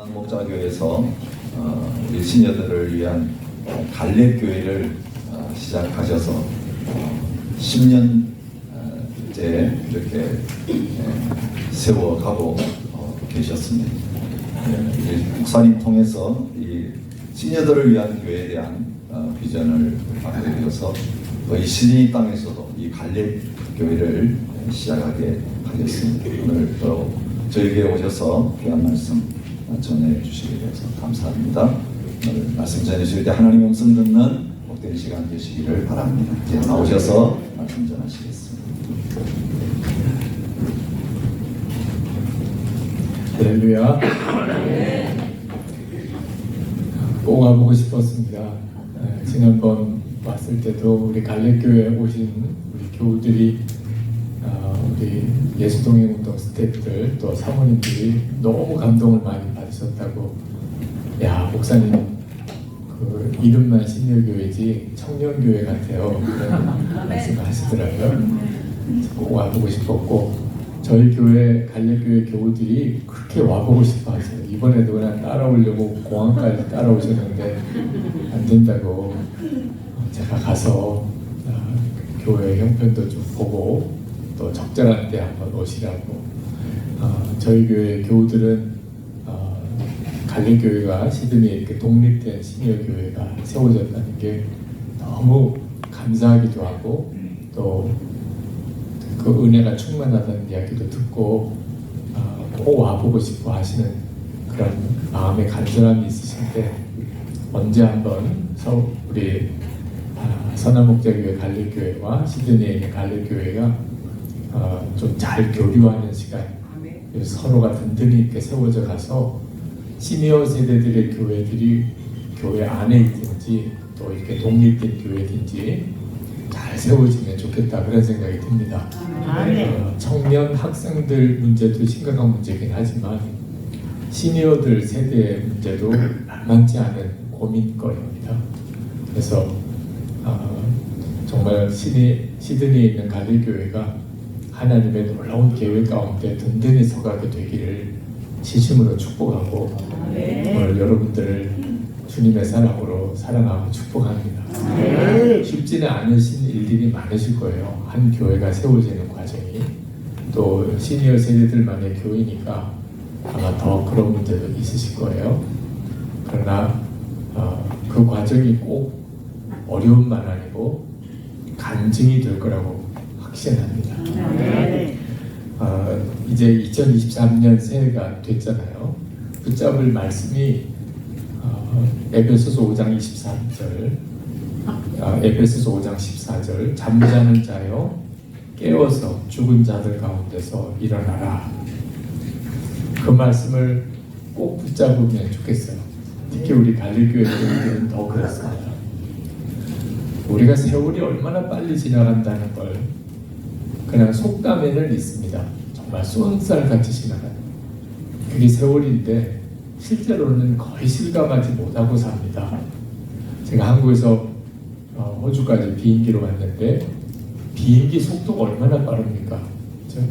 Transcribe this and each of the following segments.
목자교회에서 우리 시녀들을 위한 갈렙교회를 시작하셔서 10년째 이렇게 세워가고 계셨습니다. 목사님 통해서 이 시녀들을 위한 교회에 대한 비전을 받게 되어서 이 시드니 땅에서도 이 갈렙교회를 시작하게 하겠습니다. 오늘 또 저에게 오셔서 귀한 말씀 전해주시게 되어서 감사합니다. 오늘 말씀 전해주실 때 하나님의 음성 듣는 복된 시간 되시기를 바랍니다. 이제 나오셔서 말씀 전하시겠습니다. 할렐루야. 꼭 와보고 싶었습니다. 지난번 왔을 때도 우리 갈렙교회에 오신 우리 교우들이 우리 예수동행운동 스태프들 또 사모님들이 너무 감동을 많이 받으셨다고, 야 목사님 그 이름만 신일교회지 청년교회 같아요, 그런 말씀을 하시더라고요. 꼭 와보고 싶었고, 저희 교회 갈렙교회 교우들이 그렇게 와보고 싶어 하세요. 이번에도 그냥 따라오려고 공항까지 따라오셨는데 안 된다고 제가 가서 교회 형편도 좀 보고 또 적절한 때 한번 오시라고. 저희 교회 교우들은 갈렙교회가 시드니에 이렇게 독립된 시니어 교회가 세워졌다는 게 너무 감사하기도 하고, 또 그 은혜가 충만하다는 이야기도 듣고 꼭 와보고 싶어 하시는 그런 마음의 간절함이 있으신데, 언제 한번 우리 선한목자교회 갈렙교회와 시드니에 있는 갈렙교회가 좀 잘 교류하는 시간, 서로가 든든히 이렇게 세워져 가서 시니어 세대들의 교회들이 교회 안에 있든지 또 이렇게 독립된 교회든지 잘 세워지면 좋겠다, 그런 생각이 듭니다. 청년 학생들 문제도 심각한 문제긴 하지만 시니어들 세대의 문제도 만만치 않은 고민거리입니다. 그래서 정말 시드니에 있는 갈렙교회가 하나님의 놀라운 계획 가운데 든든히 서가게 되기를 진심으로 축복하고, 오늘 여러분들을 주님의 사랑으로 사랑하고 축복합니다. 쉽지는 않으신 일들이 많으실 거예요. 한 교회가 세워지는 과정이. 또 시니어 세대들만의 교회니까 아마 더 그런 문제도 있으실 거예요. 그러나 그 과정이 꼭 어려움만 아니고 간증이 될 거라고 확신합니다. 이제 2023년 새해가 됐잖아요. 붙잡을 말씀이 에베소서 5장 23절, 에베소서 5장 14절, 잠자는 자여 깨어서 죽은 자들 가운데서 일어나라. 그 말씀을 꼭 붙잡으면 좋겠어요. 특히 우리 갈렙교회 교우들은 더 그렇습니다. 우리가 세월이 얼마나 빨리 지나간다는 걸 그냥 속담에는 있습니다. 정말 쏜살같이 지나가는, 그게 세월인데 실제로는 거의 실감하지 못하고 삽니다. 제가 한국에서 호주까지 비행기로 왔는데 비행기 속도가 얼마나 빠릅니까? 그렇죠?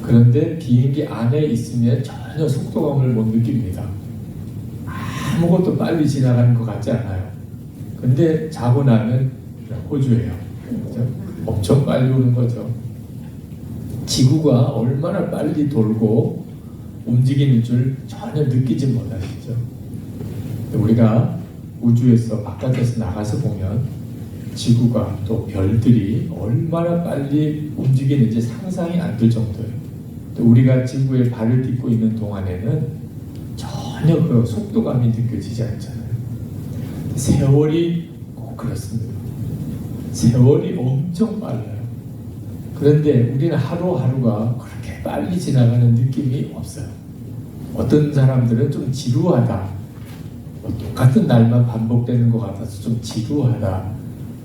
그런데 비행기 안에 있으면 전혀 속도감을 못 느낍니다. 아무것도 빨리 지나가는 것 같지 않아요. 근데 자고 나면 호주예요. 그렇죠? 엄청 빨리 오는 거죠. 지구가 얼마나 빨리 돌고 움직이는 줄 전혀 느끼지 못하시죠. 우리가 우주에서 바깥에서 나가서 보면 지구가 또 별들이 얼마나 빨리 움직이는지 상상이 안 될 정도예요. 또 우리가 지구에 발을 딛고 있는 동안에는 전혀 그 속도감이 느껴지지 않잖아요. 세월이 꼭 그렇습니다. 세월이 엄청 빨라요. 그런데 우리는 하루하루가 그렇게 빨리 지나가는 느낌이 없어요. 어떤 사람들은 좀 지루하다, 똑같은 날만 반복되는 것 같아서 좀 지루하다,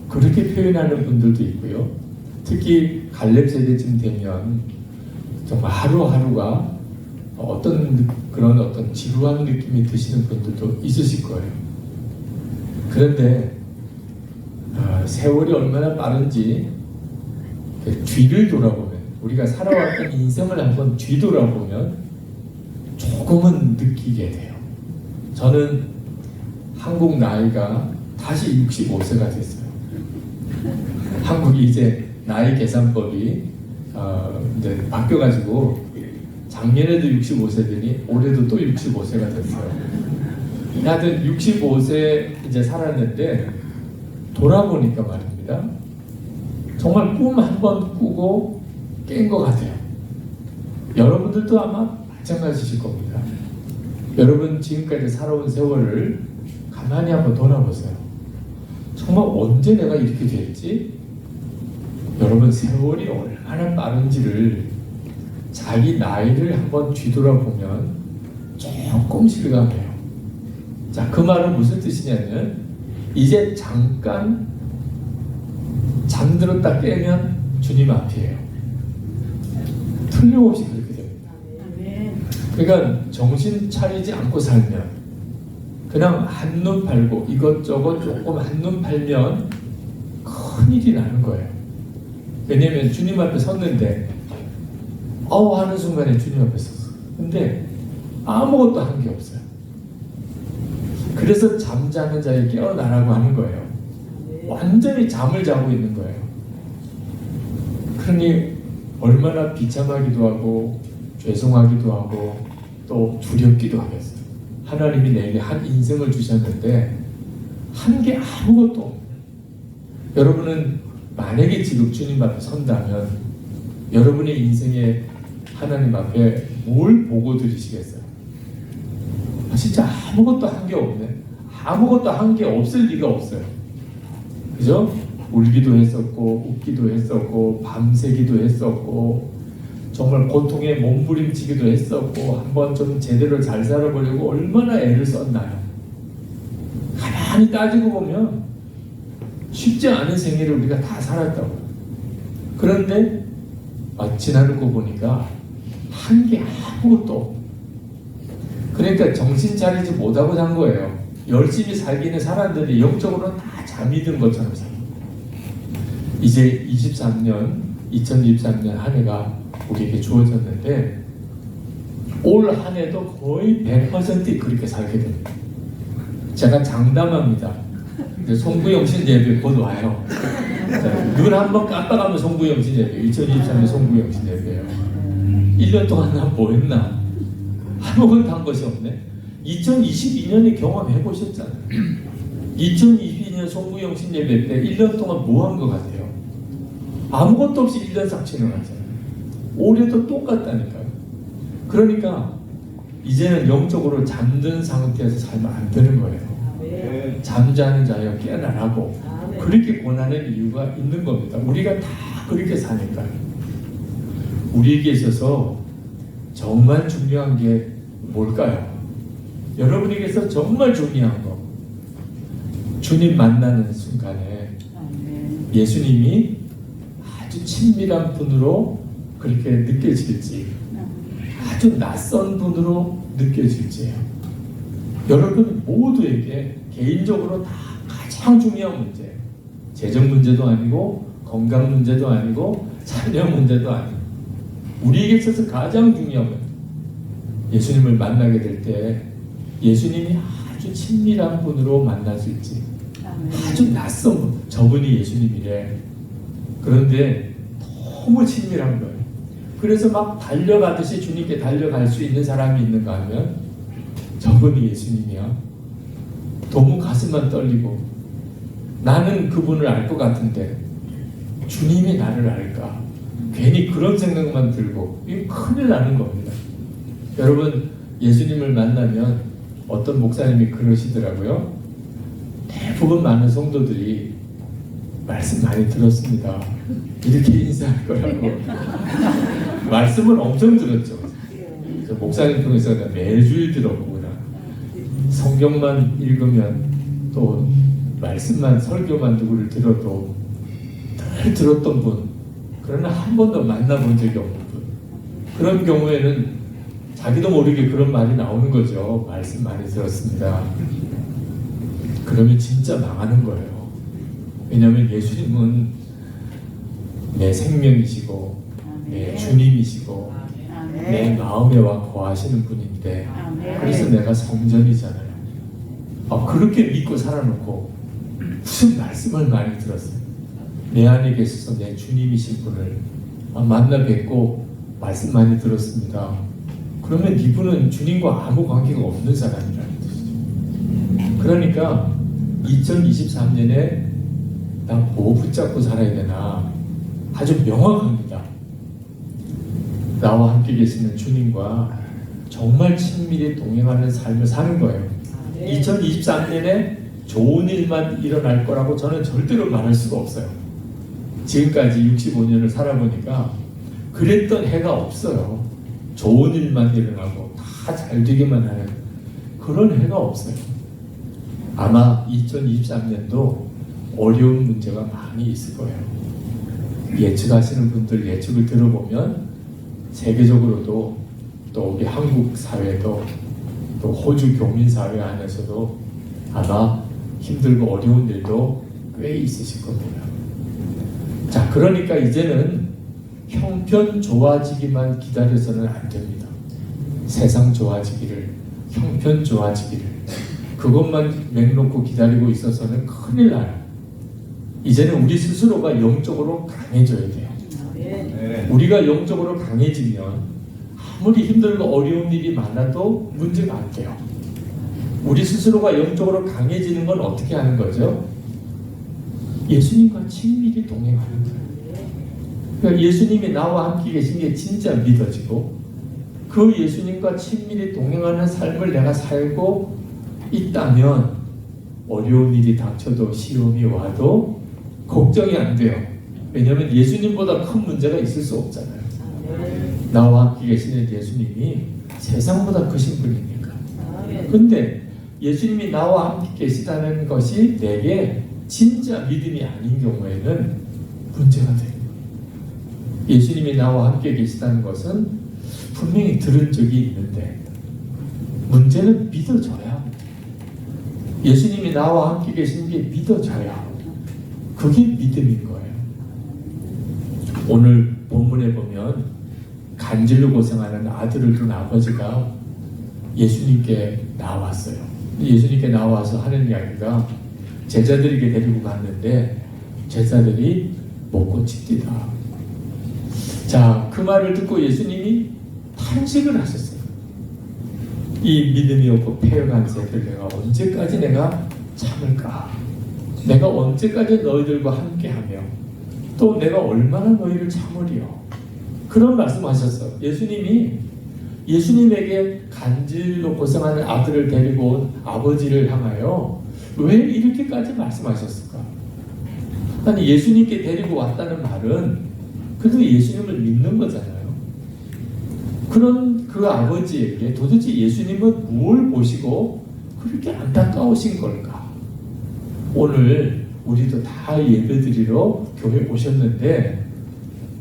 그렇게 표현하는 분들도 있고요. 특히 갈렙 세대쯤 되면 정말 하루하루가 어떤 지루한 느낌이 드시는 분들도 있으실 거예요. 그런데 세월이 얼마나 빠른지 뒤를 돌아보면, 우리가 살아왔던 인생을 한번 뒤돌아보면 조금은 느끼게 돼요. 저는 한국 나이가 다시 65세가 됐어요. 한국이 이제 나이 계산법이 이제 바뀌어가지고 작년에도 65세더니 올해도 또 65세가 됐어요. 하여튼 65세 이제 살았는데 돌아보니까 말입니다. 정말 꿈 한 번 꾸고 깬 것 같아요. 여러분들도 아마 마찬가지실 겁니다. 여러분 지금까지 살아온 세월을 가만히 한번 돌아보세요. 정말 언제 내가 이렇게 됐지? 여러분 세월이 얼마나 빠른지를 자기 나이를 한번 뒤돌아보면 조금 실감해요. 자, 그 말은 무슨 뜻이냐면 이제 잠깐 잠들었다 깨면 주님 앞이에요. 틀림없이 그렇게 됩니다. 그러니까 정신 차리지 않고 살면 그냥 한눈 팔고 이것저것 조금 한눈 팔면 큰일이 나는 거예요. 왜냐면 주님 앞에 섰는데 하는 순간에 주님 앞에 섰어. 근데 아무것도 한 게 없어요. 그래서 잠자는 자에 깨어나라고 하는 거예요. 완전히 잠을 자고 있는 거예요. 그러니 얼마나 비참하기도 하고 죄송하기도 하고 또 두렵기도 하겠어요. 하나님이 내게 한 인생을 주셨는데 한 게 아무것도 없어요. 여러분은 만약에 지금 주님 앞에 선다면 여러분의 인생에 하나님 앞에 뭘 보고 드리시겠어요? 진짜 아무것도 한 게 없네. 아무것도 한 게 없을 리가 없어요. 그죠? 울기도 했었고 웃기도 했었고 밤새기도 했었고 정말 고통에 몸부림치기도 했었고 한번 좀 제대로 잘 살아보려고 얼마나 애를 썼나요? 가만히 따지고 보면 쉽지 않은 생애를 우리가 다 살았다고. 그런데 지나고 보니까 한 게 아무것도 없고 그러니까 정신 차리지 못하고 산 거예요. 열심히 살기는 살았는데 영적으로는 다 잠이 든 것처럼 살아요. 이제 2023년 한 해가 우리에게 주어졌는데 올 한 해도 거의 100% 그렇게 살게 됩니다. 제가 장담합니다. 송구영신 예배 곧 와요. 눈 한번 깜빡하면 송구영신 예배, 2023년 송구영신 예배예요. 1년 동안 나 뭐 했나? 아무것도 한 것이 없네. 2022년에 경험해 보셨잖아요. 2022년 송구영신 예배 때 1년 동안 뭐 한 것 같아요? 아무것도 없이 1년 싹 지나갔잖아요. 올해도 똑같다니까요. 그러니까 이제는 영적으로 잠든 상태에서 살면 안 되는 거예요. 잠자는 자여 깨어나라고 그렇게 권하는 이유가 있는 겁니다. 우리가 다 그렇게 사니까요. 우리에게 있어서 정말 중요한 게 뭘까요? 여러분에게서 정말 중요한 거 주님 만나는 순간에 예수님이 아주 친밀한 분으로 그렇게 느껴질지 아주 낯선 분으로 느껴질지요. 여러분 모두에게 개인적으로 다 가장 중요한 문제, 재정 문제도 아니고 건강 문제도 아니고 자녀 문제도 아니고 우리에게 있어서 가장 중요한 건 예수님을 만나게 될 때 예수님이 아주 친밀한 분으로 만나실지 아주 낯선 분, 저분이 예수님이래. 그런데 너무 친밀한 거예요. 그래서 막 달려가듯이 주님께 달려갈 수 있는 사람이 있는가 하면 저분이 예수님이야. 너무 가슴만 떨리고 나는 그분을 알 것 같은데 주님이 나를 알까? 괜히 그런 생각만 들고 이게 큰일 나는 겁니다. 여러분 예수님을 만나면 어떤 목사님이 그러시더라고요. 대부분 많은 성도들이 말씀 많이 들었습니다. 이렇게 인사할 거라고. 말씀을 엄청 들었죠. 목사님 통해서 매주일 들었구나. 성경만 읽으면 또 말씀만 설교만 누구를 들어도 늘 들었던 분, 그러나 한 번도 만나본 적이 없는 분. 그런 경우에는 자기도 모르게 그런 말이 나오는 거죠. 말씀 많이 들었습니다. 그러면 진짜 망하는 거예요. 왜냐하면 예수님은 내 생명이시고 내 주님이시고 내 마음에 와 거하시는 분인데 그래서 내가 성전이잖아요. 그렇게 믿고 살아놓고 무슨 말씀을 많이 들었어요. 내 안에 계셔서 내 주님이신 분을 만나 뵙고 말씀 많이 들었습니다. 그러면 이분은 주님과 아무 관계가 없는 사람이라는 뜻이죠. 그러니까 2023년에 나 뭐 붙잡고 살아야 되나 아주 명확합니다. 나와 함께 계시는 주님과 정말 친밀히 동행하는 삶을 사는 거예요. 2023년에 좋은 일만 일어날 거라고 저는 절대로 말할 수가 없어요. 지금까지 65년을 살아보니까 그랬던 해가 없어요. 좋은 일만 일어나고 다 잘 되기만 하는 그런 해가 없어요. 아마 2023년도 어려운 문제가 많이 있을 거예요. 예측하시는 분들 예측을 들어보면 세계적으로도 또 우리 한국 사회도 또 호주 교민 사회 안에서도 아마 힘들고 어려운 일도 꽤 있으실 겁니다. 자, 그러니까 이제는 형편 좋아지기만 기다려서는 안 됩니다. 세상 좋아지기를, 형편 좋아지기를 그것만 맹놓고 기다리고 있어서는 큰일 나요. 이제는 우리 스스로가 영적으로 강해져야 돼요. 우리가 영적으로 강해지면 아무리 힘들고 어려운 일이 많아도 문제가 안 돼요. 우리 스스로가 영적으로 강해지는 건 어떻게 하는 거죠? 예수님과 친밀히 동행하는 거예요. 그러니까 예수님이 나와 함께 계신 게 진짜 믿어지고 그 예수님과 친밀히 동행하는 삶을 내가 살고 있다면 어려운 일이 닥쳐도 시험이 와도 걱정이 안 돼요. 왜냐하면 예수님보다 큰 문제가 있을 수 없잖아요. 나와 함께 계시는 예수님이 세상보다 크신 분이니까. 근데 예수님이 나와 함께 계시다는 것이 내게 진짜 믿음이 아닌 경우에는 문제가 돼요. 예수님이 나와 함께 계시다는 것은 분명히 들은 적이 있는데 문제는 믿어져야 예수님이 나와 함께 계신 게 믿어져야 그게 믿음인 거예요. 오늘 본문에 보면 간질로 고생하는 아들을 둔 아버지가 예수님께 나왔어요. 예수님께 나와서 하는 이야기가 제자들에게 데리고 갔는데 제자들이 못 고칩니다. 자, 그 말을 듣고 예수님이 탄식을 하셨어요. 이 믿음이 없고 폐역한 새들 내가 언제까지 내가 참을까? 내가 언제까지 너희들과 함께하며 또 내가 얼마나 너희를 참으리요? 그런 말씀하셨어요. 예수님에게 간질로 고생하는 아들을 데리고 온 아버지를 향하여 왜 이렇게까지 말씀하셨을까? 아니 예수님께 데리고 왔다는 말은 그래도 예수님을 믿는 거잖아요. 그런 그 아버지에게 도대체 예수님은 무엇을 보시고 그렇게 안타까우신 걸까? 오늘 우리도 다 예배드리러 교회 오셨는데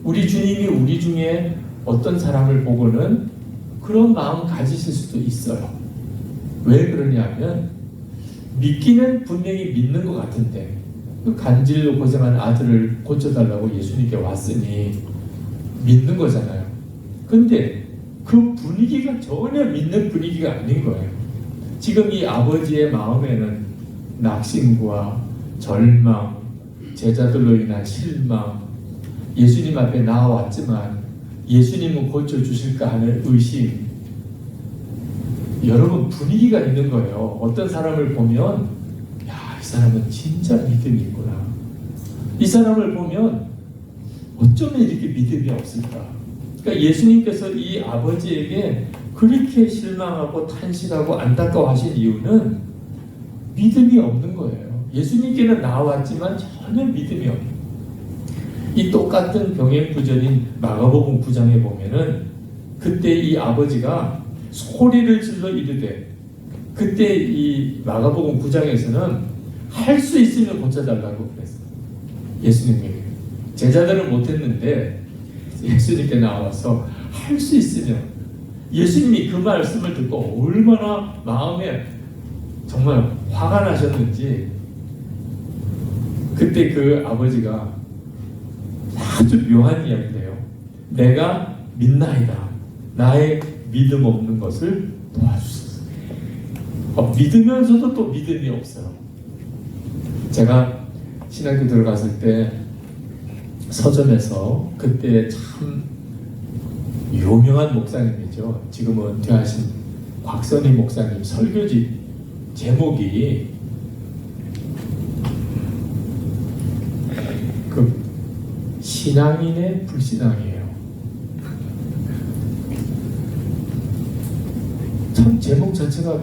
우리 주님이 우리 중에 어떤 사람을 보고는 그런 마음 가지실 수도 있어요. 왜 그러냐면 믿기는 분명히 믿는 것 같은데 그 간질로 고생한 아들을 고쳐달라고 예수님께 왔으니 믿는 거잖아요. 근데 그 분위기가 전혀 믿는 분위기가 아닌 거예요. 지금 이 아버지의 마음에는 낙심과 절망, 제자들로 인한 실망, 예수님 앞에 나와왔지만 예수님은 고쳐주실까 하는 의심. 여러분 분위기가 있는 거예요. 어떤 사람을 보면 이 사람은 진짜 믿음이 있구나. 이 사람을 보면 어쩌면 이렇게 믿음이 없을까. 그러니까 예수님께서 이 아버지에게 그렇게 실망하고 탄식하고 안타까워하신 이유는 믿음이 없는 거예요. 예수님께는 나왔지만 전혀 믿음이 없는 거예요. 이 똑같은 병행부전인 마가복음 9장에 보면은 그때 이 아버지가 소리를 질러 이르되 그때 이 마가복음 9장에서는 할 수 있으면 고쳐달라고 그랬어요. 예수님에게. 제자들은 못했는데 예수님께 나와서 할 수 있으면 예수님이 그 말씀을 듣고 얼마나 마음에 정말 화가 나셨는지 그때 그 아버지가 아주 묘한 이야기를 해요. 내가 믿나이다. 나의 믿음 없는 것을 도와주소서. 믿으면서도 또 믿음이 없어요. 제가 신학교 들어갔을 때 서점에서 그때 참 유명한 목사님이죠. 지금은 은퇴하신 곽선희 목사님 설교집 제목이 그 신앙인의 불신앙이에요. 참 제목 자체가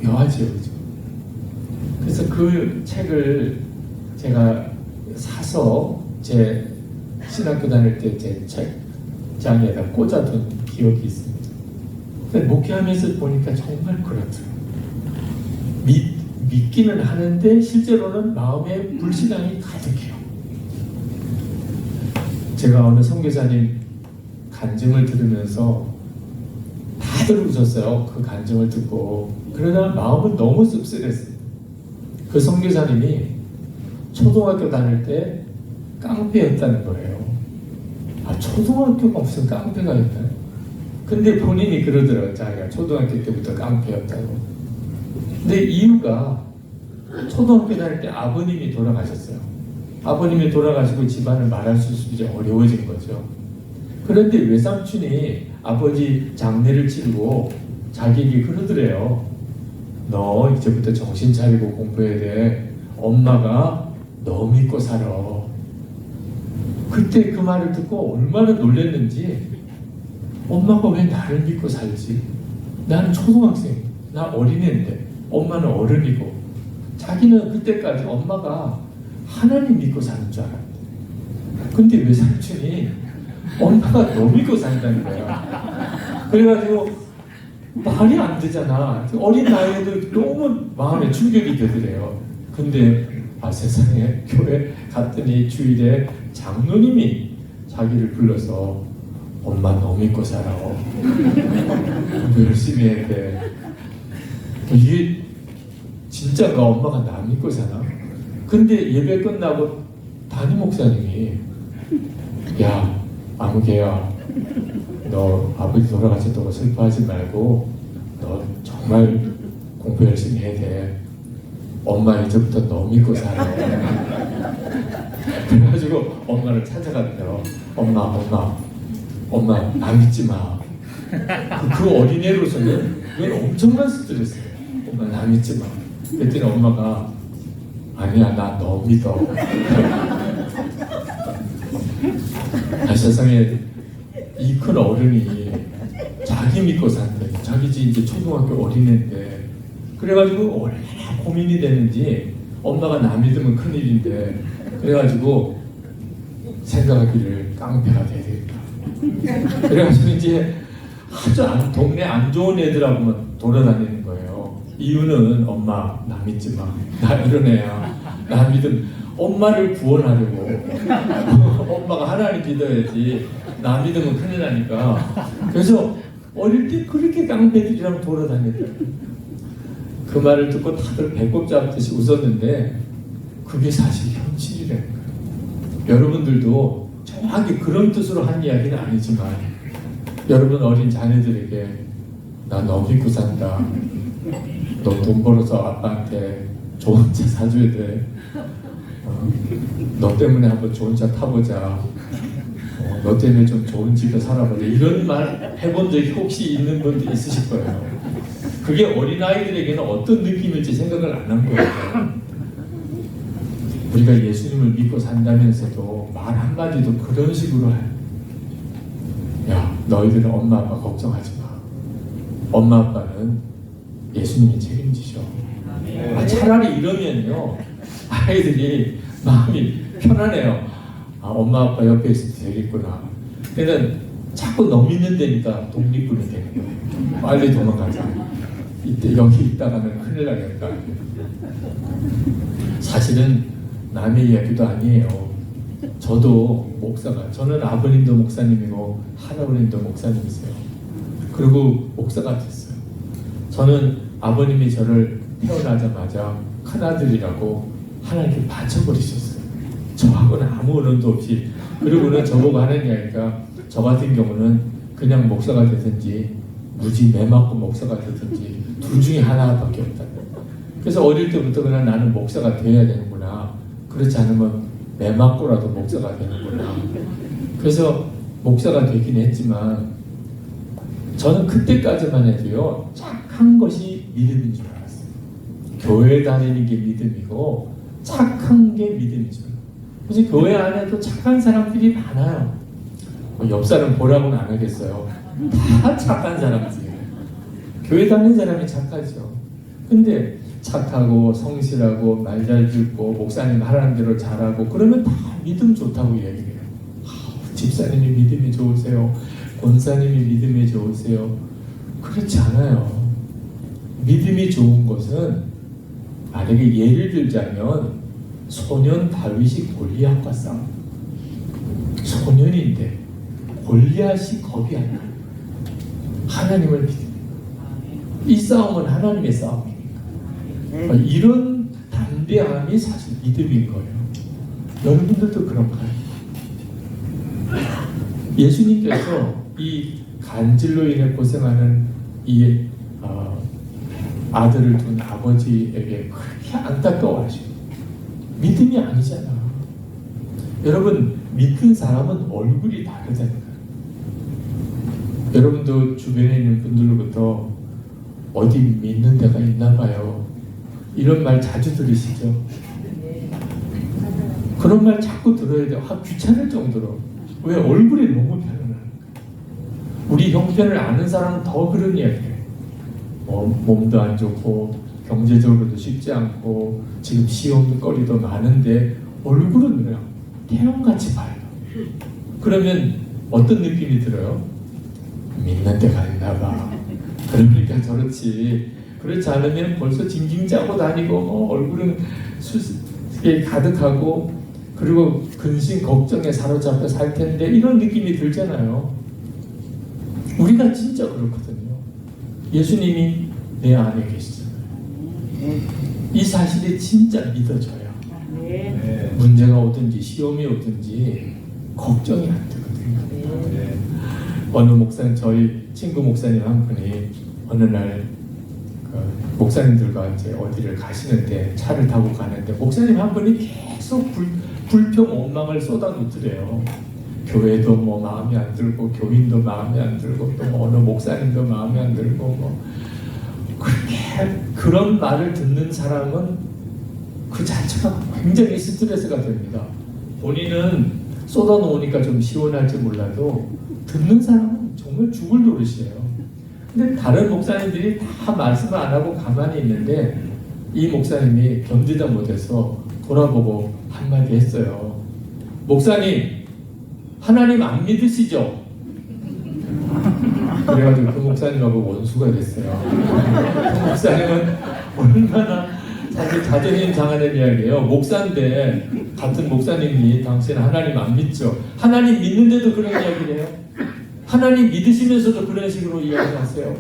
묘하죠, 그죠? 그래서 그 책을 제가 사서 제 신학교 다닐 때 제 책장에다 꽂아둔 기억이 있습니다. 근데 목회하면서 보니까 정말 그렇더라고요. 믿기는 하는데 실제로는 마음에 불신앙이 가득해요. 제가 어느 선교사님 간증을 들으면서 다들 웃었어요. 그 간증을 듣고. 그러다 마음은 너무 씁쓸했어요. 그 선교사님이 초등학교 다닐 때 깡패였다는 거예요. 아, 초등학교가 무슨 깡패가 있다. 근데 본인이 그러더라고요. 자기가 초등학교 때부터 깡패였다고. 근데 이유가 초등학교 다닐 때 아버님이 돌아가셨어요. 아버님이 돌아가시고 집안을 말할 수 이제 어려워진 거죠. 그런데 외삼촌이 아버지 장례를 치르고 자기에게 그러더래요. 너 이제부터 정신 차리고 공부해야 돼. 엄마가 너 믿고 살아. 그때 그 말을 듣고 얼마나 놀랐는지, 엄마가 왜 나를 믿고 살지? 나는 초등학생, 나 어린애인데 엄마는 어른이고. 자기는 그때까지 엄마가 하나님 믿고 사는 줄 알았대. 근데 외삼촌이 엄마가 너 믿고 산다는 거야. 그래가지고 말이 안 되잖아. 어린 나이에도 너무 마음에 충격이 되더래요. 근데 세상에 교회 갔더니 주일에 장로님이 자기를 불러서 엄마 너 믿고 살아. 공부 열심히 해야 돼. 이게 진짜가 엄마가 나 믿고 사나? 근데 예배 끝나고 담임 목사님이 야 아무개야 너 아버지 돌아가셨다고 슬퍼하지 말고 너 정말 공부 열심히 해야 돼. 엄마 이제부터 너 믿고 살아. 그래가지고 엄마를 찾아갔대요. 엄마 나 믿지 마. 그 어린애로서는 그건 엄청난 스트레스예요. 엄마 나 믿지 마. 그랬더니 엄마가 아니야 나 너 믿어. 세상에 이 큰 어른이 자기 믿고 산대. 자기 이제 초등학교 어린애인데. 그래가지고 얼마나 고민이 되는지, 엄마가 나 믿으면 큰일인데, 그래가지고 생각하기를 깡패가 돼야 되겠다. 그래가지고 이제 아주 동네 안 좋은 애들하고만 돌아다니는 거예요. 이유는 엄마 나 믿지 마. 나 이런 애야. 나 믿음. 엄마를 구원하려고. 엄마가 하나님 믿어야지. 나 믿으면 큰일 나니까. 그래서 어릴 때 그렇게 깡패들이랑 돌아다녔다. 그 말을 듣고 다들 배꼽 잡듯이 웃었는데 그게 사실 현실이라는 거예요. 여러분들도 정확히 그런 뜻으로 한 이야기는 아니지만 여러분 어린 자녀들에게 나 너 믿고 산다. 너 돈 벌어서 아빠한테 좋은 차 사줘야 돼. 너 때문에 한번 좋은 차 타보자. 너 때문에 좀 좋은 집에 살아보자. 이런 말 해본 적이 혹시 있는 분도 있으실 거예요. 그게 어린아이들에게는 어떤 느낌일지 생각을 안 한 거예요. 우리가 예수님을 믿고 산다면서도 말 한마디도 그런 식으로 해. 야, 너희들은 엄마 아빠 걱정하지 마. 엄마 아빠는 예수님이 책임지셔. 차라리 이러면요 아이들이 마음이 편하네요. 엄마 아빠 옆에 있으면 되겠구나. 그러니까 자꾸 너 믿는 데니까 독립군이 되는 거예요. 빨리 도망가자. 이때 여기 있다가는 큰일 나겠다. 사실은 남의 이야기도 아니에요. 저도 목사가, 저는 아버님도 목사님이고 할아버님도 목사님이세요. 그리고 목사가 됐어요. 저는 아버님이 저를 태어나자마자 큰아들이라고 하나님께 바쳐버리셨어요. 저하고는 아무 어른도 없이. 그리고는 저보고 하는 이야기가, 저 같은 경우는 그냥 목사가 되든지 무지 매 맞고 목사가 되든지 둘 중에 하나밖에 없다. 그래서 어릴 때부터 그냥 나는 목사가 되어야 되는구나. 그렇지 않으면 매 맞고라도 목사가 되는구나. 그래서 목사가 되긴 했지만 저는 그때까지만 해도요, 착한 것이 믿음인 줄 알았어요. 교회 다니는 게 믿음이고 착한 게 믿음이죠. 그래서 교회 안에도 착한 사람들이 많아요. 옆 사람 보라고는 안 하겠어요. 다 착한 사람들이에요. 교회 다니는 사람이 착하죠. 근데 착하고 성실하고 말 잘 듣고 목사님 하라는 대로 잘하고 그러면 다 믿음 좋다고 얘기해요. 집사님이 믿음이 좋으세요. 권사님이 믿음이 좋으세요. 그렇지 않아요. 믿음이 좋은 것은 만약에 예를 들자면 소년 다윗이 골리앗과 싸움. 소년인데 골리앗이 겁이 안 나요. 하나님을 믿습니다. 이 싸움은 하나님의 싸움이니까. 이런 담대함이 사실 믿음인 거예요. 여러분들도 그런가요? 예수님께서 이 간질로 인해 고생하는 이 아들을 둔 아버지에게 그렇게 안타까워하시고 믿음이 아니잖아. 여러분, 믿는 사람은 얼굴이 다르다니까요. 여러분도 주변에 있는 분들로부터 어디 믿는 데가 있나 봐요. 이런 말 자주 들으시죠? 그런 말 자꾸 들어야 돼요. 귀찮을 정도로. 왜? 얼굴이 너무 편안하니까. 우리 형편을 아는 사람은 더 그런 이야기해요. 몸도 안 좋고 경제적으로도 쉽지 않고 지금 시험거리도 많은데 얼굴은 그냥 태양같이 밝아. 그러면 어떤 느낌이 들어요? 믿는 데가 있나 봐. 그러니까 저렇지. 그렇지 않으면 벌써 징징 짜고 다니고 얼굴은 수수께 가득하고 그리고 근심 걱정에 사로잡혀 살 텐데 이런 느낌이 들잖아요. 우리가 진짜 그렇거든요. 예수님이 내 안에 계시잖아요. 이 사실이 진짜 믿어져요. 문제가 오든지 시험이 오든지 걱정이 안 되거든요. 어느 목사님, 저희 친구 목사님 한 분이 어느 날 목사님들과 이제 어디를 가시는데 차를 타고 가는데 목사님 한 분이 계속 불평 원망을 쏟아놓더래요. 교회도 뭐 마음에 안 들고 교인도 마음에 안 들고 또 어느 목사님도 마음에 안 들고 뭐 그렇게 그런 말을 듣는 사람은 그 자체가 굉장히 스트레스가 됩니다. 본인은 쏟아놓으니까 좀 시원할지 몰라도 듣는 사람은 정말 죽을 노릇이에요. 근데 다른 목사님들이 다 말씀을 안 하고 가만히 있는데 이 목사님이 견디다 못해서 돌아보고 한마디 했어요. 목사님, 하나님 안 믿으시죠? 그래가지고 그 목사님하고 원수가 됐어요. 그 목사님은 얼마나 사실 자존심 상하는 이야기예요. 목사인데 같은 목사님이 당신은 하나님 안 믿죠? 하나님 믿는데도 그런 이야기를 해요? 하나님 믿으시면서도 그런 식으로 이야기하세요?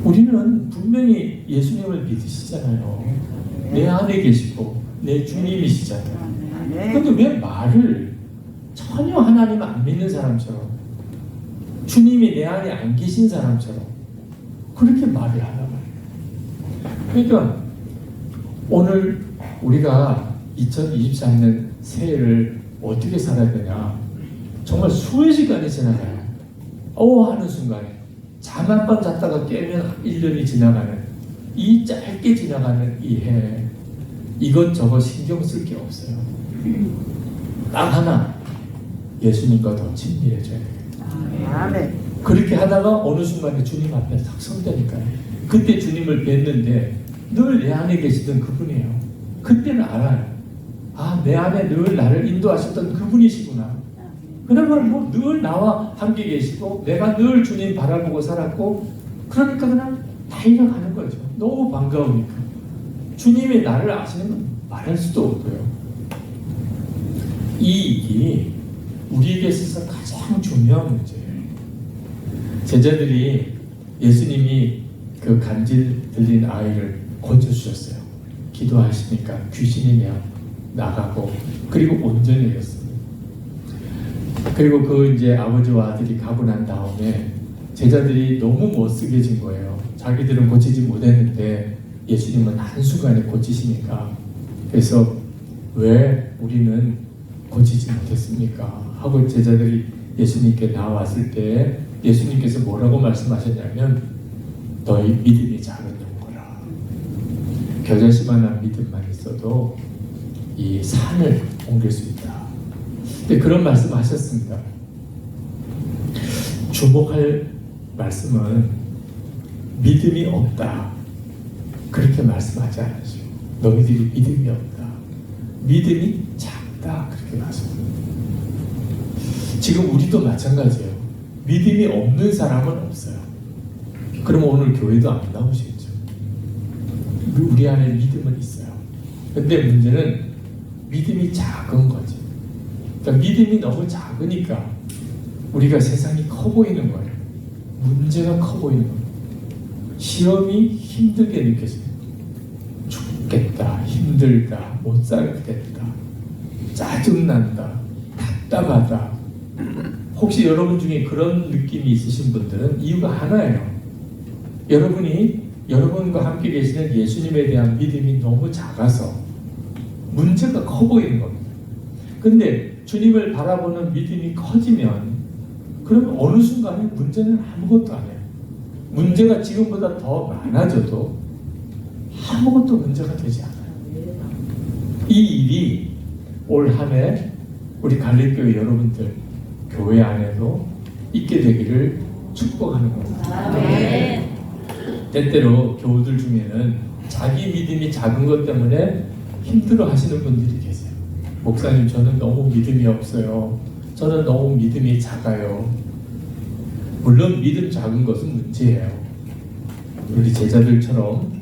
우리는 분명히 예수님을 믿으시잖아요. 내 안에 계시고 내 주님이시잖아요. 그런데 왜 말을 전혀 하나님 안 믿는 사람처럼 주님이 내 안에 안 계신 사람처럼 그렇게 말을 하나 봐요. 그러니까 오늘 우리가 2023년 새해를 어떻게 살아야 되냐. 정말 수의 시간이 지나가요. 하는 순간에 잠 한 번 잤다가 깨면 1년이 지나가는 이 짧게 지나가는 이 해, 이것저것 신경 쓸 게 없어요. 딱 하나, 예수님과 더 친밀해져야 돼요. 그렇게 하다가 어느 순간에 주님 앞에 딱 선다니까요. 그때 주님을 뵀는데 늘 내 안에 계시던 그분이에요. 그때는 알아요. 내 안에 늘 나를 인도하셨던 그분이시구나. 그러면 뭐 늘 나와 함께 계시고 내가 늘 주님 바라보고 살았고 그러니까 그냥 달려가는 거죠. 너무 반가우니까. 주님이 나를 아시는 건 말할 수도 없고요. 이 일이 우리에게 있어서 가장 중요한 문제예요. 제자들이 예수님이 그 간질 들린 아이를 고쳐주셨어요. 기도하시니까 귀신이 나가고 그리고 온전해졌습니다. 그리고 그 이제 아버지와 아들이 가고 난 다음에 제자들이 너무 못쓰게진 거예요. 자기들은 고치지 못했는데 예수님은 한순간에 고치시니까. 그래서 왜 우리는 고치지 못했습니까? 하고 제자들이 예수님께 나왔을 때 예수님께서 뭐라고 말씀하셨냐면 너희 믿음이 작은 영혼아. 겨자씨만한 믿음만 있어도 이 산을 옮길 수 있다. 근데 그런 말씀하셨습니다. 주목할 말씀은 믿음이 없다. 그렇게 말씀하지 않으시고 너희들이 믿음이 없다. 믿음이 작다. 그렇게 말씀합니다. 지금 우리도 마찬가지예요. 믿음이 없는 사람은 없어요. 그러면 오늘 교회도 안 나오시겠죠. 우리 안에 믿음은 있어요. 근데 문제는 믿음이 작은 거지. 그러니까 믿음이 너무 작으니까 우리가 세상이 커 보이는 거예요. 문제가 커 보이는 거예요. 시험이 힘들게 느껴져요. 죽겠다, 힘들다, 못 살겠다, 짜증난다, 답답하다. 혹시 여러분 중에 그런 느낌이 있으신 분들은 이유가 하나예요. 여러분이 여러분과 함께 계시는 예수님에 대한 믿음이 너무 작아서 문제가 커 보이는 겁니다. 근데 주님을 바라보는 믿음이 커지면 그러면 어느 순간에 문제는 아무것도 아니에요. 문제가 지금보다 더 많아져도 아무것도 문제가 되지 않아요. 이 일이 올 한 해 우리 갈릴교회 여러분들 교회 안에도 있게 되기를 축복하는 겁니다. 아멘. 때때로 교우들 중에는 자기 믿음이 작은 것 때문에 힘들어 하시는 분들이 계세요. 목사님, 저는 너무 믿음이 없어요. 저는 너무 믿음이 작아요. 물론 믿음 작은 것은 문제예요. 우리 제자들처럼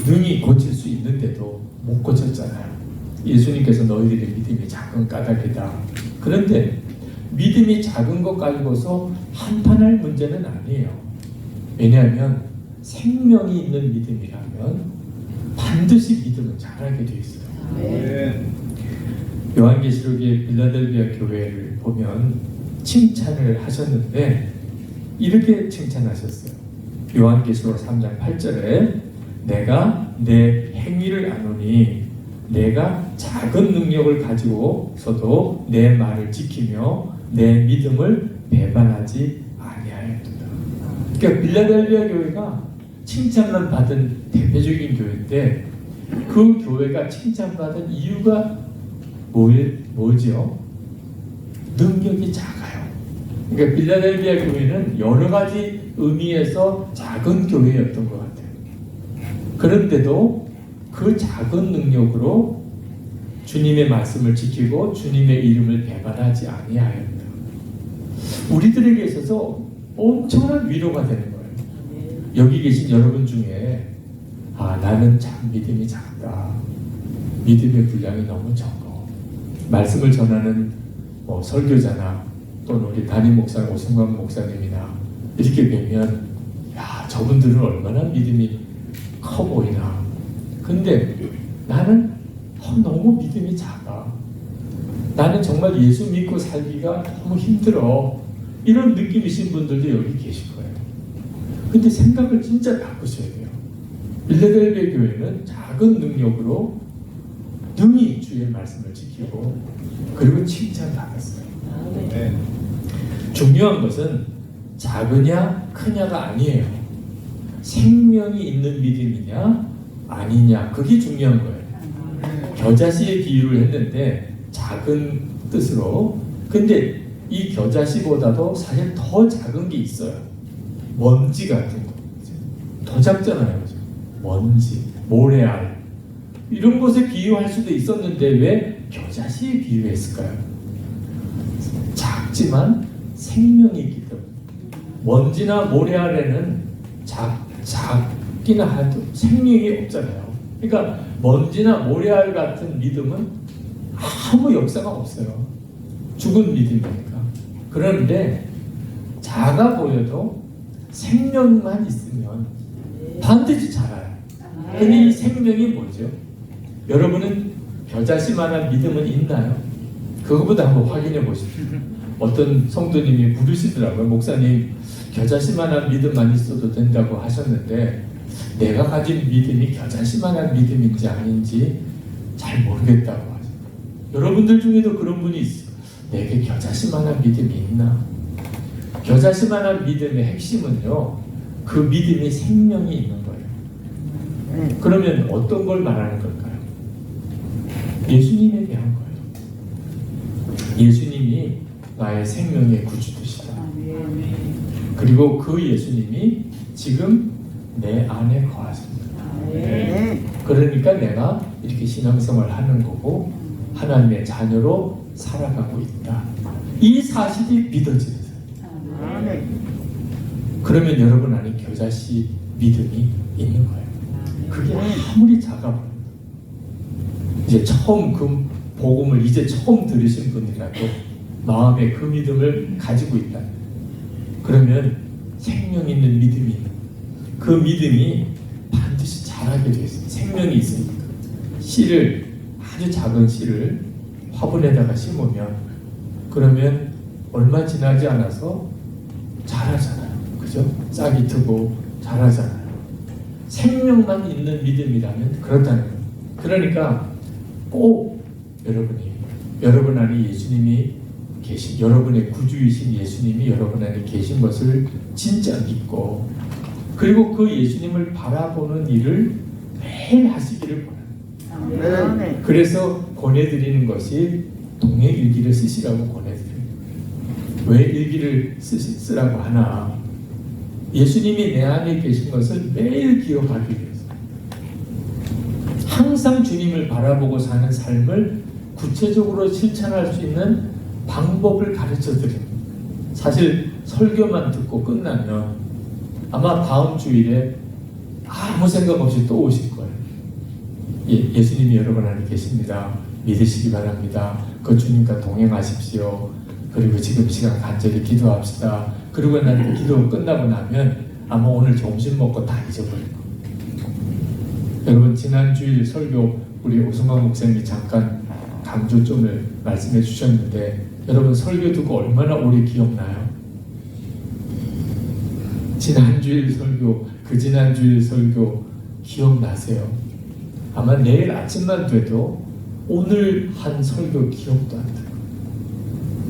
능히 고칠 수 있는데도 못 고쳤잖아요. 예수님께서 너희들의 믿음이 작은 까닭이다. 그런데 믿음이 작은 것 가지고서 한판할 문제는 아니에요. 왜냐하면 생명이 있는 믿음이라면 반드시 믿음을 잘하게 되어 있어요. 아멘. 요한계시록의 빌라델비아 교회를 보면 칭찬을 하셨는데 이렇게 칭찬하셨어요. 요한계시록 3장 8절에 내가 내 행위를 아노니 내가 작은 능력을 가지고서도 내 말을 지키며 내 믿음을 배반하지 아니하였도다. 그러니까 빌라델비아 교회가 칭찬만 받은 대표적인 교회인데 그 교회가 칭찬받은 이유가 뭐죠? 능력이 작아요. 그러니까 빌라델비아 교회는 여러 가지 의미에서 작은 교회였던 것 같아요. 그런데도 그 작은 능력으로 주님의 말씀을 지키고 주님의 이름을 배반하지 아니하였다. 우리들에게 있어서 엄청난 위로가 되는 거예요. 여기 계신 여러분 중에 나는 참 믿음이 작다. 믿음의 분량이 너무 적어. 말씀을 전하는 설교자나 또는 우리 담임 목사 오승관 목사님이나 이렇게 뵈면 저분들은 얼마나 믿음이 커 보이나. 근데 나는 너무 믿음이 작아. 나는 정말 예수 믿고 살기가 너무 힘들어. 이런 느낌이신 분들도 여기 계실 거예요. 근데 생각을 진짜 바꾸셔야 돼요. 빌라델비아 교회는 작은 능력으로 능히 주의 말씀을 지키고 그리고 칭찬받았어요. 중요한 것은 작으냐 크냐가 아니에요. 생명이 있는 믿음이냐 아니냐, 그게 중요한 거예요. 겨자씨의 비유를 했는데 작은 뜻으로. 근데 이 겨자씨보다도 사실 더 작은 게 있어요. 먼지 같은 거. 더 작잖아요. 그죠? 먼지, 모래알 이런 것에 비유할 수도 있었는데 왜 겨자씨에 비유했을까요? 작지만 생명이 있기 때문에. 먼지나 모래알에는 작기나 해도 생명이 없잖아요. 그러니까 먼지나 모래알 같은 믿음은 아무 역사가 없어요. 죽은 믿음이니까. 그런데 작아 보여도 생명만 있으면 반드시 자라요. 근데 이 생명이 뭐죠? 여러분은 겨자씨만한 믿음은 있나요? 그거보다 한번 확인해 보십시오. 어떤 성도님이 물으시더라고요. 목사님, 겨자씨만한 믿음만 있어도 된다고 하셨는데 내가 가진 믿음이 겨자씨만한 믿음인지 아닌지 잘 모르겠다고 하죠. 여러분들 중에도 그런 분이 있어요. 내게 겨자씨만한 믿음이 있나? 겨자씨만한 믿음의 핵심은요, 그 믿음이 생명이 있는 거예요. 그러면 어떤 걸 말하는 걸까요? 예수님에 대한 거예요. 예수님이 나의 생명의 구주이시다. 그리고 그 예수님이 지금 내 안에 거하십니다. 그러니까 내가 이렇게 신앙생활을 하는 거고 하나님의 자녀로 살아가고 있다. 이 사실이 믿어지는 사람. 그러면 여러분 안에 겨자씨 믿음이 있는 거예요. 그게 아무리 작아 이제 처음 그 복음을 이제 처음 들으신 분이라도 마음에 그 믿음을 가지고 있다. 그러면 생명 있는 믿음이 있는 거예요. 그 믿음이 반드시 자라게 되어 있습니다. 생명이 있으니까. 씨를, 아주 작은 씨를 화분에다가 심으면 그러면 얼마 지나지 않아서 자라잖아요. 그죠? 싹이 트고 자라잖아요. 생명만 있는 믿음이라면 그렇다는 거예요. 그러니까 꼭 여러분 안에 예수님이 계신, 여러분의 구주이신 예수님이 여러분 안에 계신 것을 진짜 믿고 그리고 그 예수님을 바라보는 일을 매일 하시기를 권합니다. 그래서 권해드리는 것이 동행 일기를 쓰시라고 권해드립니다. 왜 일기를 쓰라고 하나? 예수님이 내 안에 계신 것을 매일 기억하기 위해서 항상 주님을 바라보고 사는 삶을 구체적으로 실천할 수 있는 방법을 가르쳐 드립니다. 사실 설교만 듣고 끝나면 아마 다음 주일에 아무 생각 없이 또 오실 거예요. 예수님이 여러분 안에 계십니다. 믿으시기 바랍니다. 그 주님과 동행하십시오. 그리고 지금 시간 간절히 기도합시다. 그리고 난 기도 끝나고 나면 아마 오늘 점심 먹고 다 잊어버릴 겁니다. 여러분 지난 주일 설교 우리 오승환 목사님이 잠깐 강조점을 말씀해 주셨는데 여러분 설교 듣고 얼마나 오래 기억나요? 지난주일 설교, 그 지난주일 설교 기억나세요? 아마 내일 아침만 돼도 오늘 한 설교 기억도 안 돼요.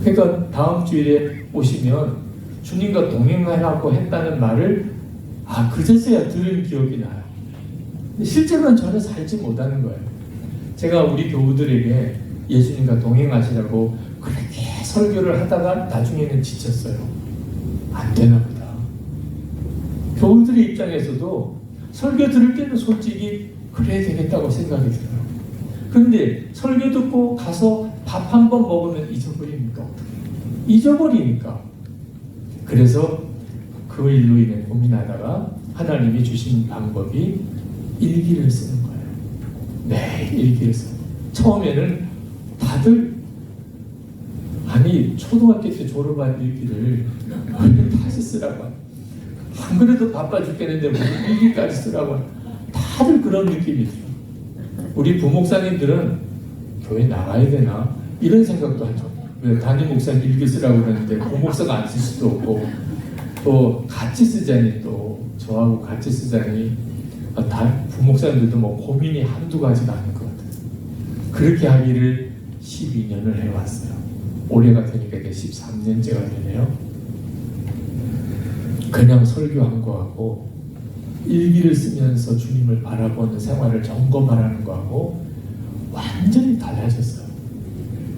그러니까 다음 주일에 오시면 주님과 동행하라고 했다는 말을 그제서야 들은 기억이 나요. 근데 실제로는 전혀 살지 못하는 거예요. 제가 우리 교우들에게 예수님과 동행하시라고 그렇게 설교를 하다가 나중에는 지쳤어요. 안 되나 보다. 교우들의 입장에서도 설교 들을 때는 솔직히 그래야 되겠다고 생각이 들어요. 그런데 설교 듣고 가서 밥 한 번 먹으면 잊어버립니까? 잊어버리니까. 그래서 그 일로 인해 고민하다가 하나님이 주신 방법이 일기를 쓰는 거예요. 매일 일기를 써요. 처음에는 다들 초등학교 때 졸업한 일기를 다시 쓰라고 하요. 안 그래도 바빠 죽겠는데 무슨 일기까지 쓰라고 하요. 다들 그런 느낌이 들어요. 우리 부목사님들은 교회 나가야 되나 이런 생각도 하죠. 왜 담임 목사님 일기 쓰라고 그러는데 부목사가 안 쓸 수도 없고 또 같이 쓰자니 또 저하고 같이 쓰자니 부목사님들도 뭐 고민이 한두 가지가 아닌 것 같아요. 그렇게 하기를 12년을 해왔어요. 올해가 되니까 이제 13년째가 되네요. 그냥 설교한 거하고 일기를 쓰면서 주님을 바라보는 생활을 점검하라는 거하고 완전히 달라졌어요.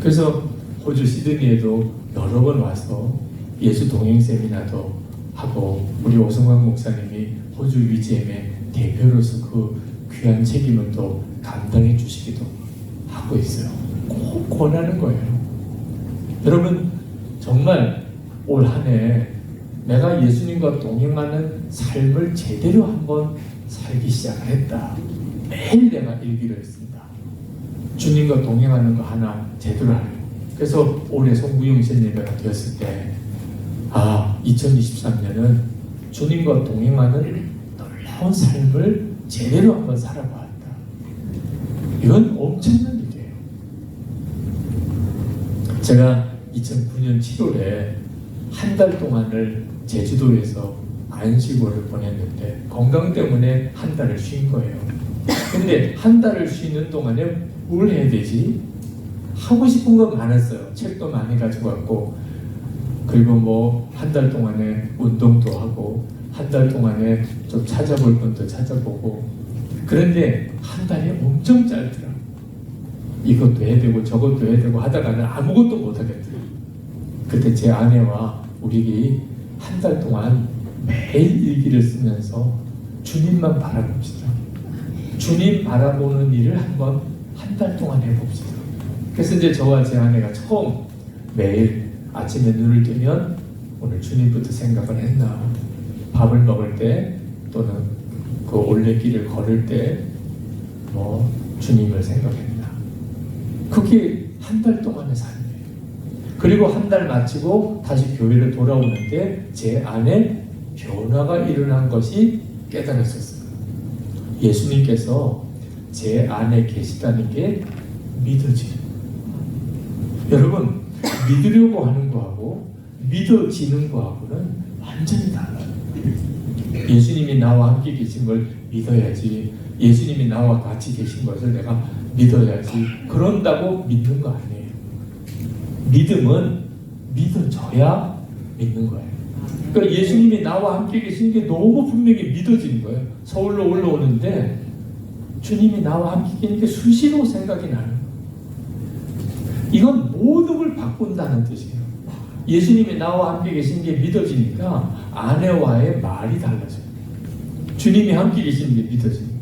그래서 호주 시드니에도 여러 번 와서 예수 동행 세미나도 하고 우리 오승환 목사님이 호주 위지엠의 대표로서 그 귀한 책임을 또 감당해 주시기도 하고 있어요. 꼭 권하는 거예요. 여러분 정말 올 한 해 내가 예수님과 동행하는 삶을 제대로 한번 살기 시작을 했다. 매일 내가 일기를 씁니다. 주님과 동행하는 거 하나 제대로 하려고. 그래서 올해 송구영신 예배가 되었을 때 2023년은 주님과 동행하는 놀라운 삶을 제대로 한번 살아봤다. 이건 엄청난 일이에요. 제가 2009년 7월에 한 달 동안을 제주도에서 안식월을 보냈는데 건강 때문에 한 달을 쉰 거예요. 근데 한 달을 쉬는 동안에 뭘 해야 되지? 하고 싶은 건 많았어요. 책도 많이 가지고 왔고, 그리고 뭐 한 달 동안에 운동도 하고, 한 달 동안에 좀 찾아볼 것도 찾아보고. 그런데 한 달이 엄청 짧더라. 이것도 해야 되고 저것도 해야 되고 하다가는 아무것도 못 하겠더라. 그때 제 아내와 우리 한 달 동안 매일 일기를 쓰면서 주님만 바라봅시다. 주님 바라보는 일을 한번 한 달 동안 해봅시다. 그래서 이제 저와 제 아내가 처음 매일 아침에 눈을 뜨면 오늘 주님부터 생각을 했나, 밥을 먹을 때 또는 그 올레길을 걸을 때 뭐 주님을 생각했나. 그게 한 달 동안의 삶이에요. 그리고 한 달 마치고 다시 교회를 돌아오는데 제 안에 변화가 일어난 것이 깨달았었어요. 예수님께서 제 안에 계시다는 게 믿어지는 거예요. 여러분, 믿으려고 하는 거하고 믿어지는 거하고는 완전히 달라요. 예수님이 나와 함께 계신 걸 믿어야지, 예수님이 나와 같이 계신 것을 내가 믿어야지, 그런다고 믿는 거 아니에요. 믿음은 믿어져야 믿는 거예요. 그러니까 예수님이 나와 함께 계신 게 너무 분명히 믿어지는 거예요. 서울로 올라오는데 주님이 나와 함께 계신 게 수시로 생각이 나는 거예요. 이건 모든 걸 바꾼다는 뜻이에요. 예수님이 나와 함께 계신 게 믿어지니까 아내와의 말이 달라져요. 주님이 함께 계신 게 믿어지니까.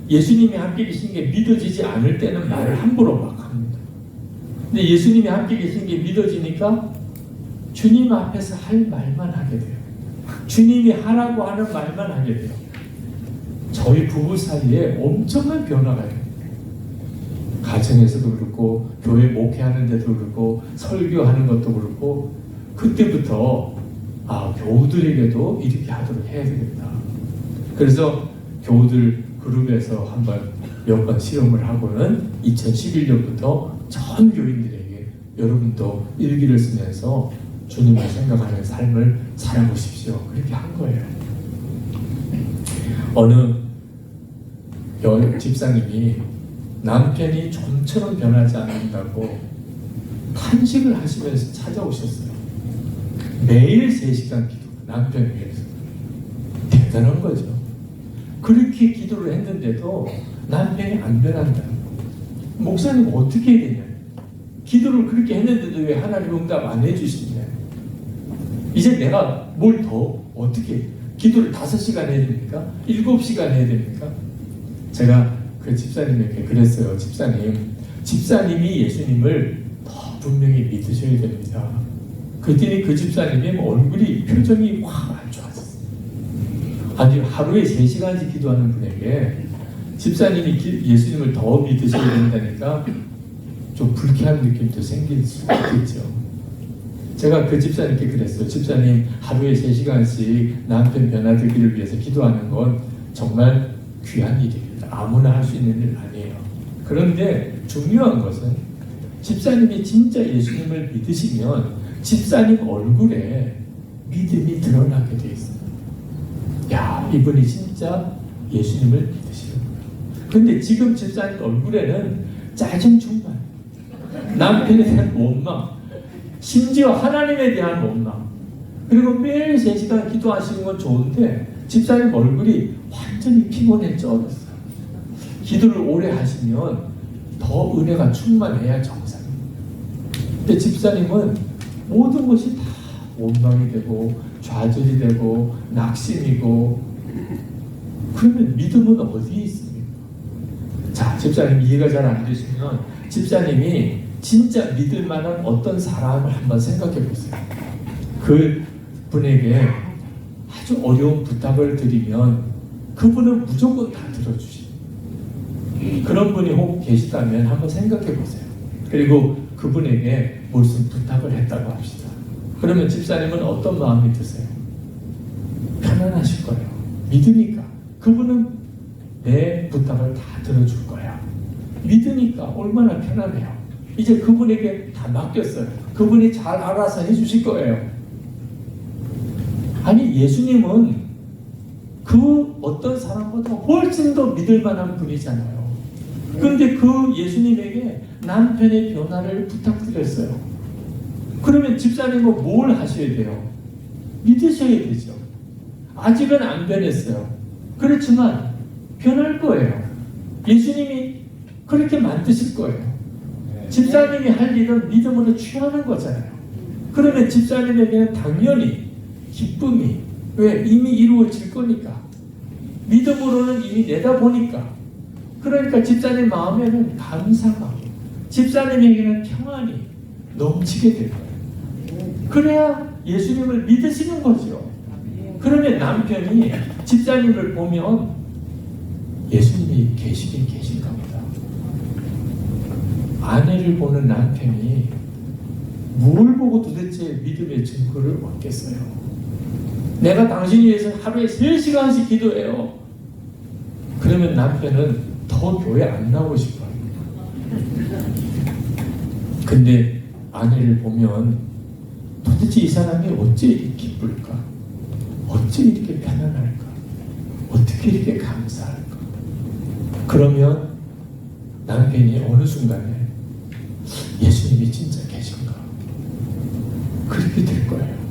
예수님이 함께 계신 게 믿어지지 않을 때는 말을 함부로 막 합니다. 근데 예수님이 함께 계신 게 믿어지니까 주님 앞에서 할 말만 하게 돼요. 주님이 하라고 하는 말만 하게 돼요. 저희 부부 사이에 엄청난 변화가 돼요. 가정에서도 그렇고 교회 목회하는 데도 그렇고 설교하는 것도 그렇고, 그때부터 교우들에게도 이렇게 하도록 해야 되겠다. 그래서 교우들 그룹에서 한번 몇 번 실험을 하고는 2011년부터 전 교인들에게 여러분도 일기를 쓰면서 주님을 생각하는 삶을 살아보십시오, 그렇게 한 거예요. 어느 집사님이 남편이 좀처럼 변하지 않는다고 탄식을 하시면서 찾아오셨어요. 매일 3시간 기도, 남편을 위해서. 대단한 거죠. 그렇게 기도를 했는데도 남편이 안 변한다. 목사님 어떻게 해야 되냐? 기도를 그렇게 했는데도 왜 하나님 응답 안 해주시냐? 이제 내가 뭘 더 어떻게, 기도를 5시간 해야 됩니까? 7시간 해야 됩니까? 제가 그 집사님에게 그랬어요. 집사님이 예수님을 더 분명히 믿으셔야 됩니다. 그랬더니 그 집사님의 얼굴이, 표정이 확 안 좋아졌어요. 아니, 하루에 3시간씩 기도하는 분에게 집사님이 예수님을 더 믿으셔야 된다니까 좀 불쾌한 느낌도 생길 수 있겠죠. 제가 그 집사님께 그랬어요. 집사님, 하루에 3시간씩 남편 변화되기를 위해서 기도하는 건 정말 귀한 일입니다. 아무나 할 수 있는 일 아니에요. 그런데 중요한 것은 집사님이 진짜 예수님을 믿으시면 집사님 얼굴에 믿음이 드러나게 돼 있어요. 야, 이분이 진짜 예수님을 믿으시는구나. 근데 지금 집사님 얼굴에는 짜증 충만, 남편에 대한 원망, 심지어 하나님에 대한 원망, 그리고 매일 3시간 기도하시는 건 좋은데 집사님 얼굴이 완전히 피곤해 쩔었어요. 기도를 오래 하시면 더 은혜가 충만해야 정상입니다. 근데 집사님은 모든 것이 다 원망이 되고 좌절이 되고 낙심이고, 그러면 믿음은 어디에 있습니까? 자, 집사님 이해가 잘 안 되시면 집사님이 진짜 믿을 만한 어떤 사람을 한번 생각해 보세요. 그 분에게 아주 어려운 부탁을 드리면 그분은 무조건 다 들어주시죠. 그런 분이 혹 계시다면 한번 생각해 보세요. 그리고 그분에게 무슨 부탁을 했다고 합시다. 그러면 집사님은 어떤 마음이 드세요? 편안하실 거예요. 믿으니까 그분은 내 부탁을 다 들어줄 거야. 믿으니까 얼마나 편안해요. 이제 그분에게 다 맡겼어요. 그분이 잘 알아서 해주실 거예요. 아니 예수님은 그 어떤 사람보다 훨씬 더 믿을 만한 분이잖아요. 그런데 그 예수님에게 남편의 변화를 부탁드렸어요. 그러면 집사님은 뭘 하셔야 돼요? 믿으셔야 되죠. 아직은 안 변했어요. 그렇지만 변할 거예요. 예수님이 그렇게 만드실 거예요. 집사님이 할 일은 믿음으로 취하는 거잖아요. 그러면 집사님에게는 당연히 기쁨이, 왜? 이미 이루어질 거니까. 믿음으로는 이미 내다보니까. 그러니까 집사님 마음에는 감사가, 집사님에게는 평안이 넘치게 될 거예요. 그래야 예수님을 믿으시는 거죠. 그러면 남편이 집사님을 보면 예수님이 계시긴 계신 겁니다. 아내를 보는 남편이 뭘 보고 도대체 믿음의 증거를 얻겠어요? 내가 당신 위해서 하루에 3시간씩 기도해요. 그러면 남편은 더 교회 안 나오고 싶어요. 근데 아내를 보면 도대체 이 사람이 어째 이렇게 기쁠까? 어째 이렇게 편안할까? 어떻게 이렇게 감사할까? 그러면 남편이 어느 순간에 예수님이 진짜 계신가? 그렇게 될 거예요.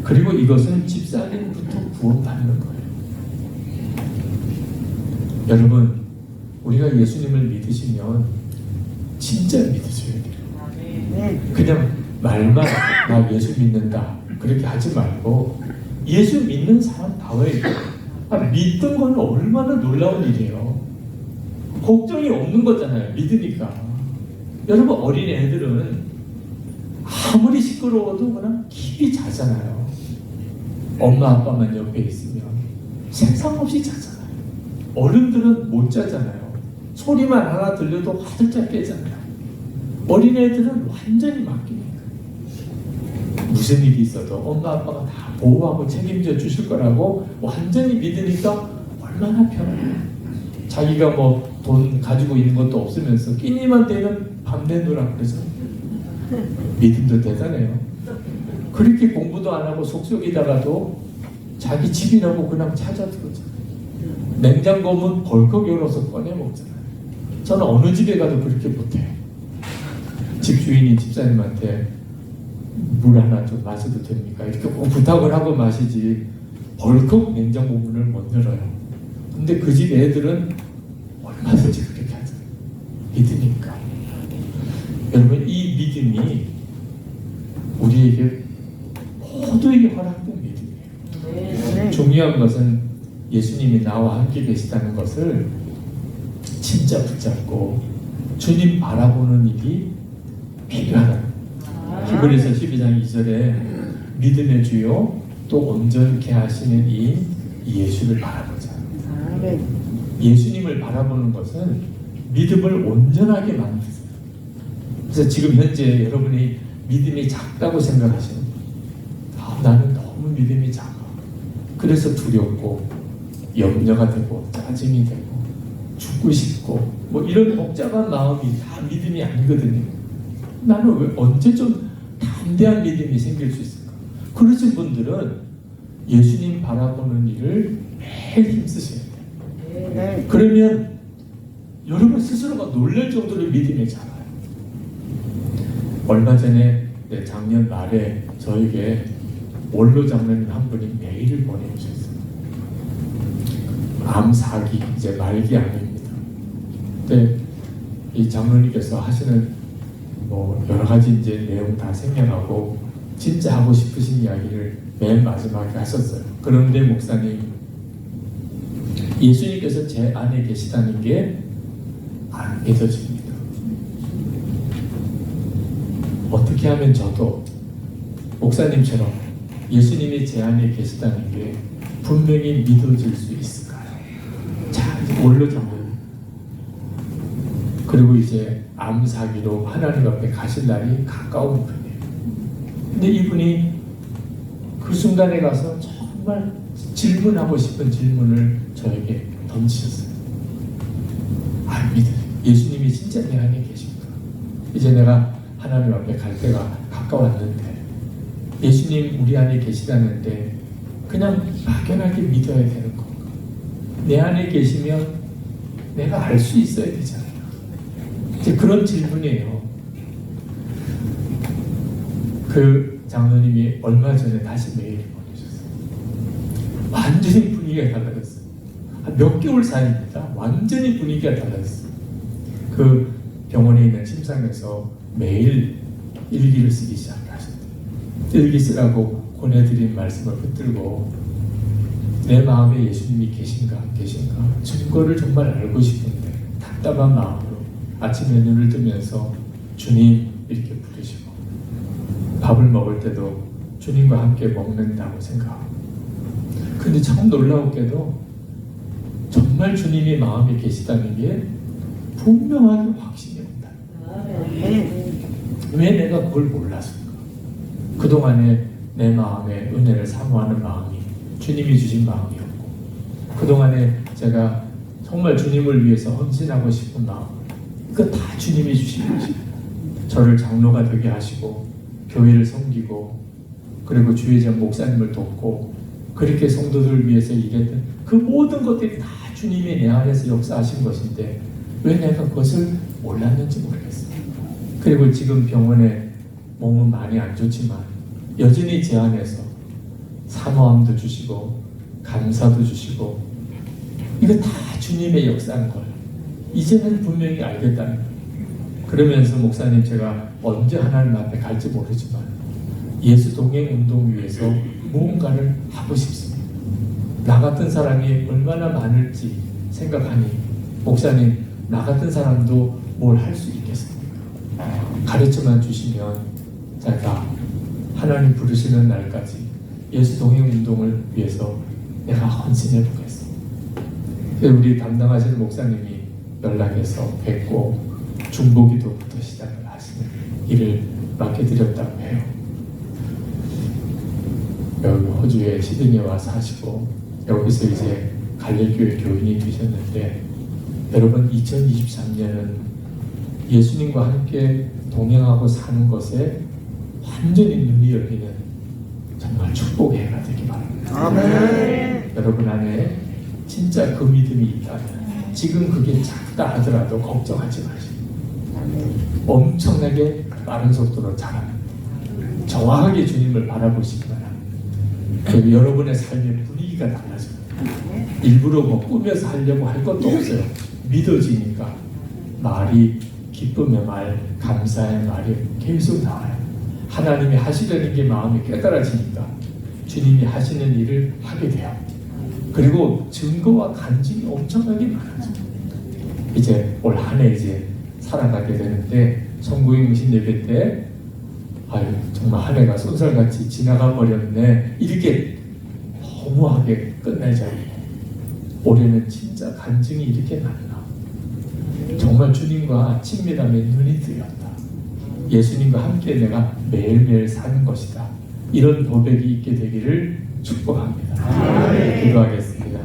그리고 이것은 집사님부터 구원받는 거예요. 여러분, 우리가 예수님을 믿으시면 진짜 믿으셔야 돼요. 그냥 말만 나 예수 믿는다 그렇게 하지 말고 예수 믿는 사람 다워야 돼요. 믿는 건 얼마나 놀라운 일이에요. 걱정이 없는 거잖아요. 믿으니까. 여러분 어린 애들은 아무리 시끄러워도 그냥 깊이 자잖아요. 엄마 아빠만 옆에 있으면 생각 없이 자잖아요. 어른들은 못 자잖아요. 소리만 하나 들려도 화들짝 깨잖아요. 어린 애들은 완전히 맡기니까. 무슨 일이 있어도 엄마 아빠가 다 보호하고 책임져 주실 거라고 완전히 믿으니까 얼마나 편해요. 자기가 뭐 돈 가지고 있는 것도 없으면서 끼니만 되면 밤새느라 그래서 믿음도 대단해요. 그렇게 공부도 안 하고 속속이다가도 자기 집이라고 그냥 찾아 들어오잖아요. 냉장고 문 벌컥 열어서 꺼내 먹잖아요. 저는 어느 집에 가도 그렇게 못해요. 집주인이 집사님한테 물 하나 좀 마셔도 됩니까? 이렇게 꼭 부탁을 하고 마시지 벌컥 냉장고 문을 못 열어요. 근데 그 집 애들은 얼마든지 그렇게 하잖아요. 믿으니까. 여러분 이 믿음이 우리에게 모두에게 허락된 믿음이에요. 중요한 것은 예수님이 나와 함께 계시다는 것을 진짜 붙잡고 주님 바라보는 일이 필요하다. 히브리서 12장 2절에 믿음의 주요 또 온전케 하시는 이 예수를 바라보자. 예수님을 바라보는 것은 믿음을 온전하게 만드세요. 그래서 지금 현재 여러분이 믿음이 작다고 생각하시는 나는 너무 믿음이 작아. 그래서 두렵고 염려가 되고 짜증이 되고 죽고 싶고 뭐 이런 복잡한 마음이 다 믿음이 아니거든요. 나는 왜 언제 좀 담대한 믿음이 생길 수 있을까? 그러신 분들은 예수님 바라보는 일을 매일 힘쓰셔야 돼요. 그러면 여러분 스스로가 놀랄 정도로 믿음이 작아요. 얼마 전에 작년 말에 저에게 원로 장로님 한 분이 메일을 보내주셨어요. 암 4기 이제 말기 암입니다. 근데 이 장로님께서 하시는 뭐 여러 가지 이제 내용 다 생략하고 진짜 하고 싶으신 이야기를 맨 마지막에 하셨어요. 그런데 목사님, 예수님께서 제 안에 계시다는 게 안 믿어집니다. 어떻게 하면 저도 목사님처럼 예수님이 제 안에 계시다는 게 분명히 믿어질 수 있을까요? 자, 이제 원로 장로님. 그리고 이제 암사기로 하나님 앞에 가실 날이 가까운 분이에요. 근데 이분이 그 순간에 가서 정말 질문하고 싶은 질문을 저에게 던지셨어요. 안 믿어요. 예수님이 진짜 내 안에 계신가? 이제 내가 하나님 앞에 갈 때가 가까웠는데 예수님 우리 안에 계시다는데 그냥 막연하게 믿어야 되는 건가? 내 안에 계시면 내가 알 수 있어야 되잖아요. 이제 그런 질문이에요. 그 장로님이 얼마 전에 다시 메일을 보내셨어요. 완전히 분위기가 달라졌어요. 한 몇 개월 사이입니다. 완전히 분위기가 달라졌어요. 그 병원에 있는 침상에서 매일 일기를 쓰기 시작하셨대요. 일기 쓰라고 권해드린 말씀을 붙들고 내 마음에 예수님이 계신가 안 계신가 증거를 정말 알고 싶은데 답답한 마음으로 아침에 눈을 뜨면서 주님 이렇게 부르시고 밥을 먹을 때도 주님과 함께 먹는다고 생각하고 근데 참 놀라웠게도 정말 주님이 마음에 계시다는 게 분명하게 확신이 온다. 왜 내가 그걸 몰랐을까? 그동안에 내 마음에 은혜를 사모하는 마음이 주님이 주신 마음이었고 그동안에 제가 정말 주님을 위해서 헌신하고 싶은 마음 이거 다 주님이 주신 것입니다. 저를 장로가 되게 하시고 교회를 섬기고 그리고 주의장 목사님을 돕고 그렇게 성도들을 위해서 일했던 그 모든 것들이 다 주님이 내 안에서 역사하신 것인데 왜 내가 그것을 몰랐는지 모르겠어요. 그리고 지금 병원에 몸은 많이 안 좋지만 여전히 제 안에서 사모함도 주시고 감사도 주시고 이거 다 주님의 역사인 걸 이제는 분명히 알겠다는 거예요. 그러면서 목사님 제가 언제 하나님 앞에 갈지 모르지만 예수 동행 운동 위해서 무언가를 하고 싶습니다. 나 같은 사람이 얼마나 많을지 생각하니 목사님 나 같은 사람도 뭘 할 수 있겠습니까? 가르쳐만 주시면 제가 하나님 부르시는 날까지 예수 동행 운동을 위해서 내가 헌신해 보겠습니다. 우리 담당하시는 목사님이 연락해서 뵙고 중보기도부터 시작을 하시는 일을 맡겨드렸다고 해요. 여기 호주에 시드니에 와서 하시고 여기서 이제 갈릴교회 교인이 되셨는데 여러분 2023년은 예수님과 함께 동행하고 사는 것에 완전히 눈이 열리는 정말 축복의 해가 되기 바랍니다. 아멘. 여러분 안에 진짜 그 믿음이 있다면 지금 그게 작다 하더라도 걱정하지 마시고 엄청나게 빠른 속도로 자랍니다. 정확하게 주님을 바라보시기 바랍니다. 그리고 여러분의 삶의 분위기가 달라져요. 일부러 뭐 꾸며서 하려고 할 것도 없어요. 믿어지니까 말이 기쁨의 말, 감사의 말이 계속 나와요. 하나님이 하시려는 게 마음이 깨달아지니까 주님이 하시는 일을 하게 돼요. 그리고 증거와 간증이 엄청나게 많아져요. 이제 올 한 해 이제 살아가게 되는데 성구행신 예배 때 아유 정말 한 해가 쏜살같이 지나가 버렸네 이렇게 허무하게 끝내지 않고 올해는 진짜 간증이 이렇게 많나 정말 주님과 친밀함에 눈이 뜨였다. 예수님과 함께 내가 매일매일 사는 것이다. 이런 고백이 있게 되기를 축복합니다. 기도하겠습니다.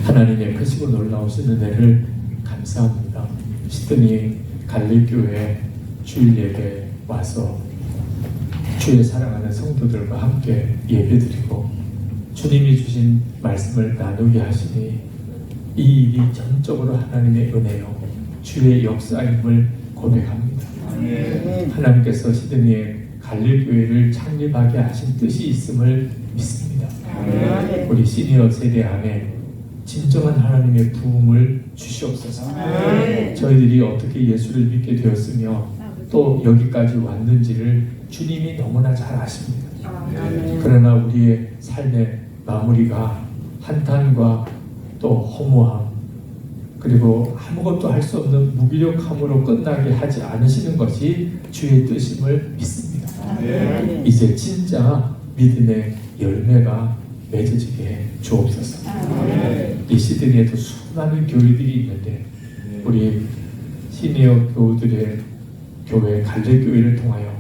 하나님의 크시고 놀라우신 은혜를 감사합니다. 시드니 갈릴교회 주일 예배 와서 주의 사랑하는 성도들과 함께 예배드리고 주님이 주신 말씀을 나누게 하시니 이 일이 전적으로 하나님의 은혜요 주의 역사임을 고백합니다. 하나님께서 시드니에 갈릴교회를 창립하게 하신 뜻이 있음을 믿습니다. 우리 시니어 세대 안에 진정한 하나님의 부흥을 주시옵소서. 저희들이 어떻게 예수를 믿게 되었으며 또 여기까지 왔는지를 주님이 너무나 잘 아십니다. 그러나 우리의 삶의 마무리가 한탄과 또 허무함 그리고 아무것도 할 수 없는 무기력함으로 끝나게 하지 않으시는 것이 주의 뜻임을 믿습니다. 이제 진짜 믿음의 열매가 맺어지게 주옵소서. 이 시드니에도 수많은 교회들이 있는데 우리 시니어 교우들의 교회 갈릴교회를 통하여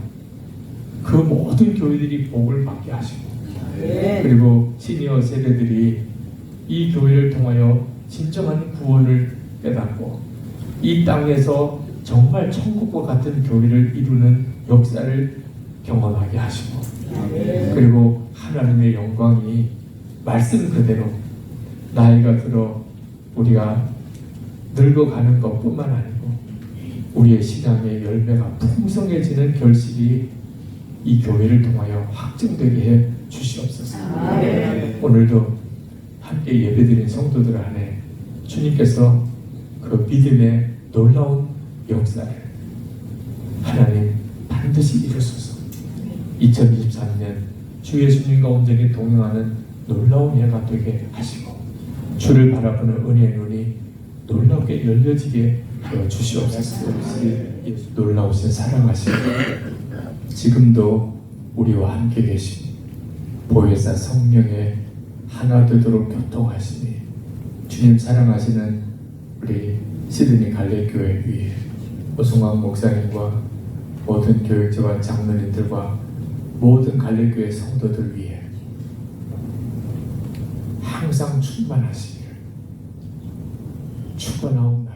그 모든 교회들이 복을 받게 하시고 그리고 시니어 세대들이 이 교회를 통하여 진정한 구원을 깨닫고 이 땅에서 정말 천국과 같은 교회를 이루는 역사를 경험하게 하시고, 그리고 하나님의 영광이 말씀 그대로 나이가 들어 우리가 늙어가는 것뿐만 아니고 우리의 신앙의 열매가 풍성해지는 결실이 이 교회를 통하여 확증되게 해 주시옵소서. 오늘도 함께 예배드린 성도들 안에 주님께서 그 믿음의 놀라운 역사를 하나님 반드시 이루소서. 2023년 주 예수님과 온전히 동행하는 놀라운 해가 되게 하시고 주를 바라보는 은혜의 눈이 놀랍게 열려지게 하여 주시옵소서. 예수 놀라우신 사랑하시고 지금도 우리와 함께 계신 보혜사 성령의 하나 되도록 교통하시니 주님 사랑하시는 우리 시드니 갈래교회 위에 오승환 목사님과 모든 교육자와 장로님들과 모든 갈래교회 성도들 위해 항상 충만하시기를 축원하옵나이다.